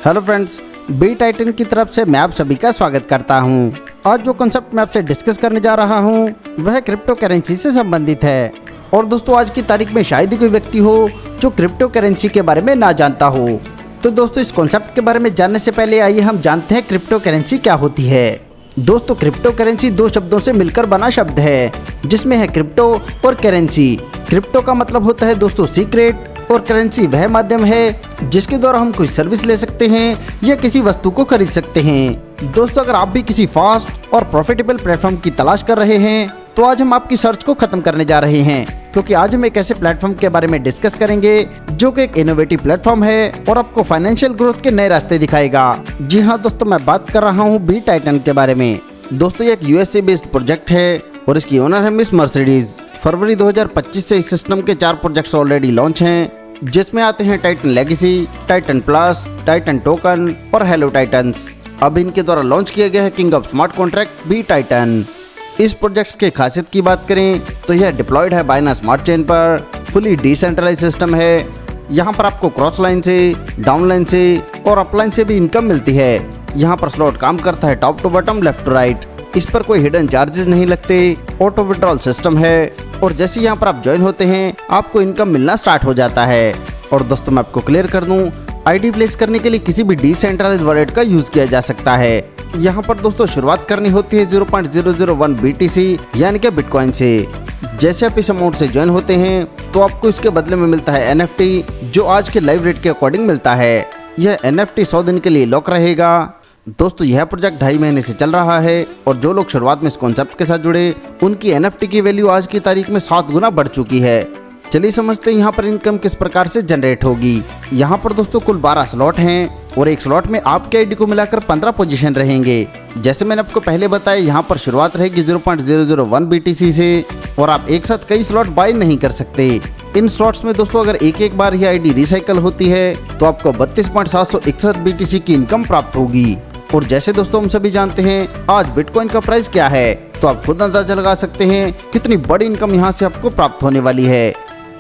Hello friends, B Titan की तरफ से मैं आप सभी का स्वागत करता हूं। आज जो कॉन्सेप्ट मैं आपसे डिस्कस करने जा रहा हूं वह क्रिप्टो करेंसी से संबंधित है। और दोस्तों, आज की तारीख में शायद ही कोई व्यक्ति हो जो क्रिप्टो करेंसी के बारे में ना जानता हो। तो दोस्तों, इस कॉन्सेप्ट के बारे में जानने से पहले आइए हम जानते हैं क्रिप्टो करेंसी क्या होती है। दोस्तों, क्रिप्टो करेंसी दो शब्दों से मिलकर बना शब्द है जिसमें है क्रिप्टो और करेंसी। क्रिप्टो का मतलब होता है दोस्तों सीक्रेट, और करेंसी वह माध्यम है जिसके द्वारा हम कोई सर्विस ले सकते हैं या किसी वस्तु को खरीद सकते हैं। दोस्तों, अगर आप भी किसी फास्ट और प्रॉफिटेबल प्लेटफॉर्म की तलाश कर रहे हैं तो आज हम आपकी सर्च को खत्म करने जा रहे हैं, क्योंकि आज हम एक ऐसे प्लेटफॉर्म के बारे में डिस्कस करेंगे जो कि एक इनोवेटिव प्लेटफॉर्म है और आपको फाइनेंशियल ग्रोथ के नए रास्ते दिखाएगा। जी हाँ दोस्तों, मैं बात कर रहा हूँ बी टाइटन के बारे में। दोस्तों, ये एक यूएसए बेस्ड प्रोजेक्ट है और इसकी ओनर है मिस मर्सिडीज। फरवरी 2025 से इस सिस्टम के 4 प्रोजेक्ट्स ऑलरेडी लॉन्च हैं, जिसमें आते हैं Titan legacy, Titan plus, Titan token और हेलो टाइटन्स। अब इनके द्वारा लॉन्च किया गया है king of smart contract B Titan. इस प्रोजेक्ट के खासियत की बात करें तो यह डिप्लॉयड है बाइनांस स्मार्ट चेन पर। फुली डिसेंट्रलाइज सिस्टम है। यहाँ पर आपको क्रॉस लाइन से, डाउन लाइन से और अपलाइन से भी इनकम मिलती है। यहाँ पर स्लॉट काम करता है top to bottom, left to right. इस पर कोई हिडन चार्जेस नहीं लगते। ऑटो विड्रॉल सिस्टम है और जैसे यहाँ पर आप ज्वाइन होते हैं आपको इनकम मिलना स्टार्ट हो जाता है। और दोस्तों, मैं आपको क्लियर कर दूं, आईडी प्लेस करने के लिए किसी भी डिसेंट्रलाइज वॉलेट का यूज किया जा सकता है। यहाँ पर दोस्तों शुरुआत करनी होती है 0.001 BTC यानी कि बिटकॉइन से। जैसे आप इस अमाउंट से ज्वाइन होते हैं तो आपको इसके बदले में मिलता है NFT, जो आज के लाइव रेट के अकॉर्डिंग मिलता है। यह NFT 100 दिन के लिए लॉक रहेगा। दोस्तों, यह प्रोजेक्ट 2.5 महीने से चल रहा है और जो लोग शुरुआत में इस कॉन्सेप्ट के साथ जुड़े उनकी NFT की वैल्यू आज की तारीख में 7 गुना बढ़ चुकी है। चलिए समझते हैं यहाँ पर इनकम किस प्रकार से जनरेट होगी। यहाँ पर दोस्तों कुल 12 स्लॉट हैं और एक स्लॉट में आपके आईडी को मिलाकर 15 पोजीशन रहेंगे। जैसे मैंने आपको पहले बताया, यहाँ पर शुरुआत रहेगी 0.001 BTC से और आप एक साथ कई स्लॉट बाय नहीं कर सकते। इन स्लॉट्स में दोस्तों अगर एक बार ही आईडी रिसाइकल होती है तो आपको 32.761 BTC की इनकम प्राप्त होगी। और जैसे दोस्तों हम सभी जानते हैं आज बिटकॉइन का प्राइस क्या है, तो आप खुद अंदाजा लगा सकते हैं कितनी बड़ी इनकम यहाँ से आपको प्राप्त होने वाली है।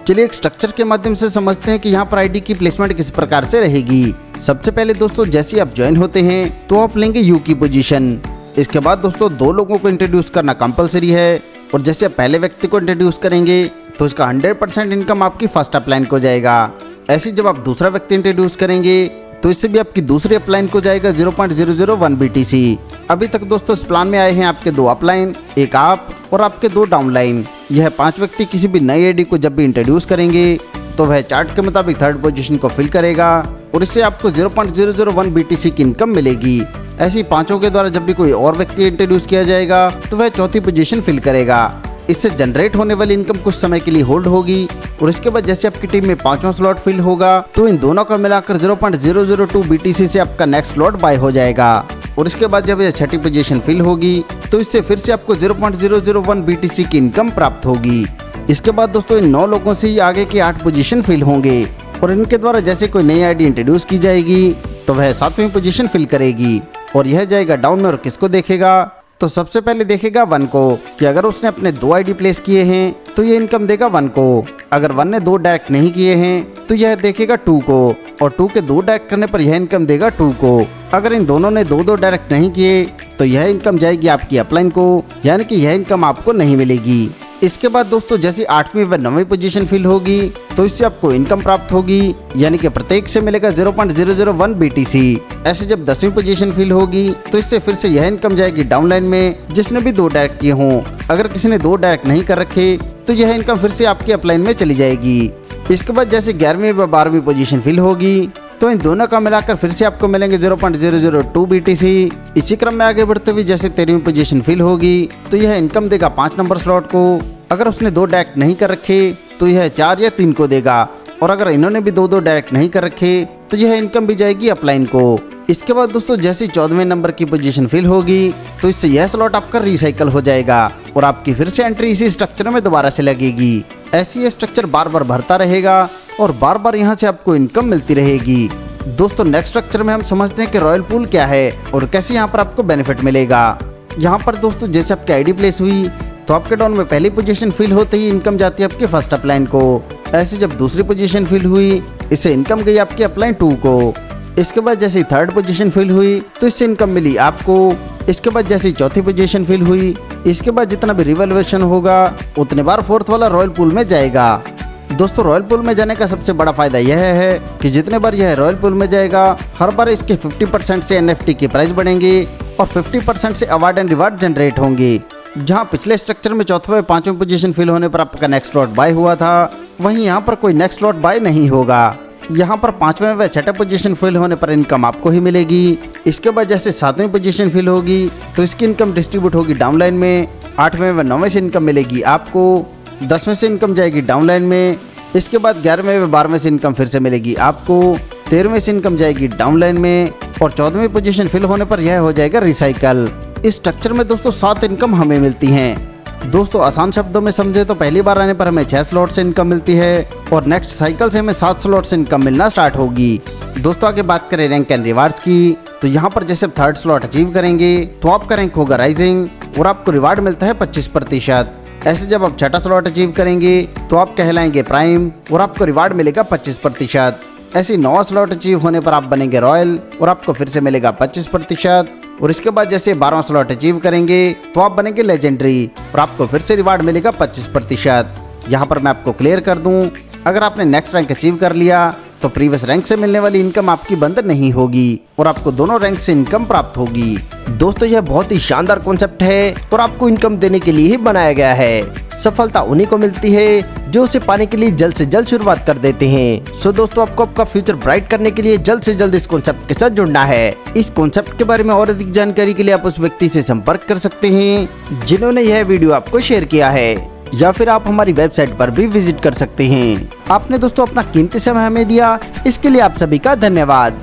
चलिए एक स्ट्रक्चर के माध्यम से समझते हैं कि यहाँ पर आईडी की प्लेसमेंट किस प्रकार से रहेगी। सबसे पहले दोस्तों, जैसे आप ज्वाइन होते हैं तो आप लेंगे यू की पोजीशन। इसके बाद दोस्तों 2 लोगों को इंट्रोड्यूस करना कंपलसरी है और जैसे आप पहले व्यक्ति को इंट्रोड्यूस करेंगे तो इसका 100% इनकम आपकी फर्स्ट अपलाइन को जाएगा। ऐसे जब आप दूसरा व्यक्ति इंट्रोड्यूस करेंगे तो इससे भी आपकी दूसरी अपलाइन को जाएगा 0.001 BTC। अभी तक दोस्तों इस प्लान में आए हैं आपके 2 अपलाइन, एक आप और आपके 2 डाउनलाइन। यह 5 व्यक्ति किसी भी नई आईडी को जब भी इंट्रोड्यूस करेंगे तो वह चार्ट के मुताबिक 3rd पोजीशन को फिल करेगा और इससे आपको 0.001 BTC की इनकम मिलेगी। ऐसी 5 के द्वारा जब भी कोई और व्यक्ति इंट्रोड्यूस किया जाएगा तो वह 4थी पोजीशन फिल करेगा। इससे जनरेट होने वाली इनकम कुछ समय के लिए होल्ड होगी और इसके बाद जैसे आपकी टीम में 5वां स्लॉट फिल होगा तो इन दोनों का मिलाकर 0.002 BTC से आपका नेक्स्ट स्लॉट बाय हो जाएगा। और इसके बाद जब यह 6ठी पोजीशन फिल होगी तो इससे फिर से आपको 0.001 BTC की इनकम प्राप्त होगी। इसके बाद दोस्तों इन 9 लोगों से ही आगे के 8 पोजीशन फिल होंगे और इनके द्वारा जैसे कोई नई आईडी इंट्रोड्यूस की जाएगी तो वह 7वीं पोजीशन फिल करेगी और यह जाएगा डाउन में। और किसको देखेगा तो सबसे पहले देखेगा 1 को, कि अगर उसने अपने 2 आईडी प्लेस किए हैं तो ये इनकम देगा 1 को। अगर 1 ने 2 डायरेक्ट नहीं किए हैं तो यह देखेगा 2 को और 2 के 2 डायरेक्ट करने पर यह इनकम देगा 2 को। अगर इन दोनों ने 2 डायरेक्ट नहीं किए तो यह इनकम जाएगी आपकी अपलाइन को, यानी कि यह इनकम आपको नहीं मिलेगी। इसके बाद दोस्तों जैसे 8वीं व 9वीं पोजीशन फिल होगी तो इससे आपको इनकम प्राप्त होगी, यानी कि प्रत्येक से मिलेगा 0.001 BTC। ऐसे जब 10वीं पोजीशन फिल होगी तो इससे फिर से यह इनकम जाएगी डाउनलाइन में जिसने भी 2 डायरेक्ट किए हों। अगर किसी ने 2 डायरेक्ट नहीं कर रखे तो यह इनकम फिर से आपकी अपलाइन में चली जाएगी। इसके बाद जैसे 11वीं व 12वीं पोजीशन फिल होगी तो इन दोनों का मिलाकर फिर से आपको मिलेंगे 0.002 BTC। इसी क्रम में आगे बढ़ते हुए जैसे 13वीं पोजीशन फिल होगी तो यह इनकम देगा 5 नंबर स्लॉट को। अगर उसने 2 डायरेक्ट नहीं कर रखे तो यह 4 या 3 को देगा और अगर इन्होंने भी 2 डायरेक्ट नहीं कर रखे तो यह इनकम भी जाएगी अपलाइन को। इसके बाद दोस्तों जैसे 14वें नंबर की पोजीशन फिल होगी तो इससे यह स्लॉट आपका रिसाइकल हो जाएगा और आपकी फिर से एंट्री इसी स्ट्रक्चर में दोबारा से लगेगी। ऐसे ये स्ट्रक्चर बार बार भरता रहेगा और बार बार यहाँ से आपको इनकम मिलती रहेगी। दोस्तों नेक्स्ट स्ट्रक्चर में हम समझते हैं कि रॉयल पूल क्या है और कैसे यहाँ पर आपको बेनिफिट मिलेगा। यहाँ पर दोस्तों जैसे आपकी आईडी प्लेस हुई तो आपके डाउन में पहली पोजीशन फिल होते ही इनकम जाती है आपके फर्स्ट अपलाइन को। ऐसे जब दूसरी पोजीशन फिल हुई इससे इनकम गई आपकी अपलाइन 2 को। इसके बाद जैसे थर्ड पोजीशन फिल हुई तो इससे इनकम मिली आपको। इसके बाद जैसे चौथी पोजीशन फिल हुई, इसके बाद जितना भी रिवैल्यूएशन होगा उतने बार फोर्थ वाला रॉयल पूल में जाएगा। दोस्तों रॉयल पूल में जाने का सबसे बड़ा फायदा यह है कि जितने बार यह रॉयल पूल में जाएगा हर बार इसके 50% से NFT की प्राइस बढ़ेंगे और 50% से अवार्ड एंड रिवार्ड जनरेट होंगे। जहां पिछले स्ट्रक्चर में चौथे व पांचवें पोजीशन फिल होने पर आपका नेक्स्ट लॉट बाय हुआ था, वहीं यहाँ पर कोई नेक्स्ट लॉट बाय नहीं होगा। यहाँ पर पांचवें व छठे पोजीशन फिल होने पर इनकम आपको ही मिलेगी। इसके बाद जैसे सातवीं पोजीशन फिल होगी तो इसकी इनकम डिस्ट्रीब्यूट होगी डाउनलाइन में। आठवें व नौवें से इनकम मिलेगी आपको। 10वें से इनकम जाएगी डाउनलाइन में। इसके बाद 11वें व 12वें से इनकम फिर से मिलेगी आपको। 13वें से इनकम जाएगी डाउनलाइन में और 14वीं पोजीशन फिल होने पर यह हो जाएगा रिसाइकल। इस स्ट्रक्चर में दोस्तों 7 इनकम हमें मिलती हैं। दोस्तों आसान शब्दों में समझे तो पहली बार आने पर हमें 6 स्लॉट से इनकम मिलती है और नेक्स्ट साइकिल से हमें 7 स्लॉट से इनकम मिलना स्टार्ट होगी। दोस्तों आगे बात करें रैंक एंड रिवार्ड्स की, तो यहाँ पर जैसे थर्ड स्लॉट अचीव करेंगे तो आपका रैंक होगा राइजिंग और आपको रिवार्ड मिलता है 25%। ऐसे जब आप छठा स्लॉट अचीव करेंगे तो आप कहलाएंगे प्राइम और आपको रिवार्ड मिलेगा 25%। ऐसे 9वां स्लॉट अचीव होने पर आप बनेंगे रॉयल और आपको फिर से मिलेगा 25%। और इसके बाद जैसे 12वां स्लॉट अचीव करेंगे तो आप बनेंगे लेजेंडरी और आपको फिर से रिवार्ड मिलेगा 25%। यहाँ पर मैं आपको क्लियर कर दूं, अगर आपने नेक्स्ट रैंक अचीव कर लिया तो प्रीवियस रैंक से मिलने वाली इनकम आपकी बंद नहीं होगी और आपको दोनों रैंक से इनकम प्राप्त होगी। दोस्तों यह बहुत ही शानदार कॉन्सेप्ट है और आपको इनकम देने के लिए ही बनाया गया है। सफलता उन्हीं को मिलती है जो उसे पाने के लिए जल्द से जल्द शुरुआत कर देते हैं। सो दोस्तों आपको आपका फ्यूचर ब्राइट करने के लिए जल्द से जल्द इस कॉन्सेप्ट के साथ जुड़ना है। इस कॉन्सेप्ट के बारे में और अधिक जानकारी के लिए आप उस व्यक्ति से संपर्क कर सकते हैं जिन्होंने यह वीडियो आपको शेयर किया है, या फिर आप हमारी वेबसाइट पर भी विजिट कर सकते हैं। आपने दोस्तों अपना कीमती समय हमें दिया, इसके लिए आप सभी का धन्यवाद।